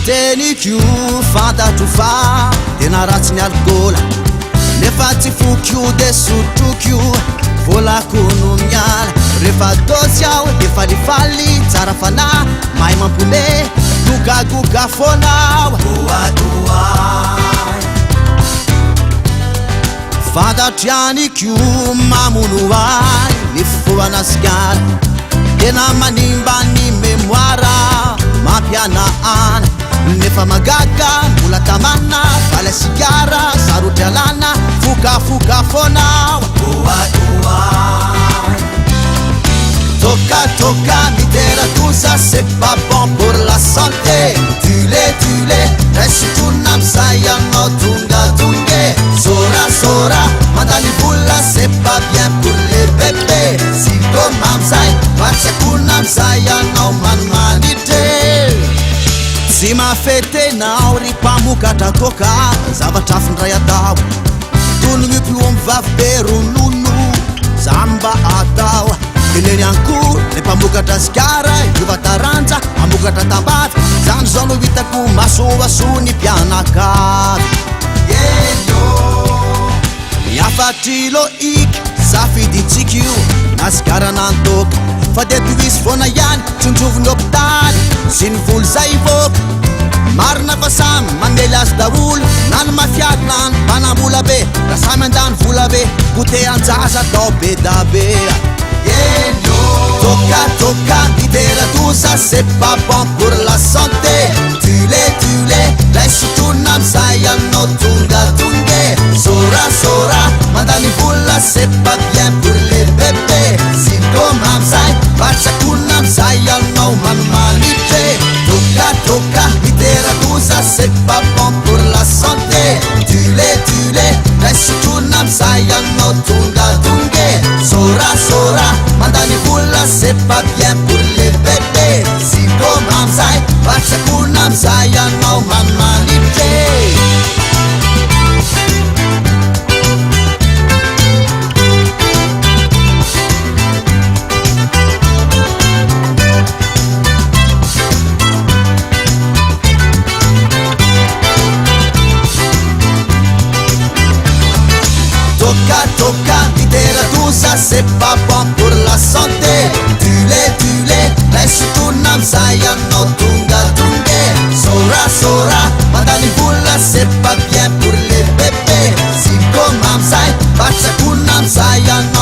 Tenikio fantatro fa tena ratsy ny alcola nefa tsy fokio de sotrokio volako no miala rehefa dosy aho de falifaly tsara fanahy mahay mampome gogagoga foana fantatry anikio mamono ahy ny foana sigara tena manimba ny memoira mampiana ana nefa magaga mbola tamana vala sigara sarotry alana fokafoka foana toka mitera-doza c'est pas bon pour la santé tule raisitona amizay anao tongadonge sora mandany vola c'est pas bien pour les bébés sikoma amizay vatsakona amizay anao manimanitry tsy mafetenao ry mpamokatra toka zavatra findray atao tonogny pio mivavy be ronono zany mba atao teneny ankory le mpamokatra sigara iova taranja amokatra tambavy zany zao no hitako masoaso ny mpianakavy miafatry loiky safiditsika io na sigara nantoka fa de toisy foana ihany tsondrovony hôpitaly sy ny volo zay ivoka marina fa samy mamely azy daolo na ny mafiady na ny mpanambola be raha samy andany vola be gote anjaza atao be da be toka mitera-doza c'est pas bon pour la santé tule raisotona amizay anao tongadonge sora mandany vola c'est pas bien pour les bébés sikoma amizay vatsakona amizay anao manimanitry toka mitera-doza c'est pas bon pour la santé tule raisotona amizay anao tongadonge sora mandany vola c'est pas bien pour les bébés sikoma amizay vatsakona amizay anao manimanitry toka mitera-doza c'est pas bon pour la santé tule raisotona amizay anao tongadonge sora mandany vola c'est pas bien pour les bébés sikoma amizay vatsakona amizay anao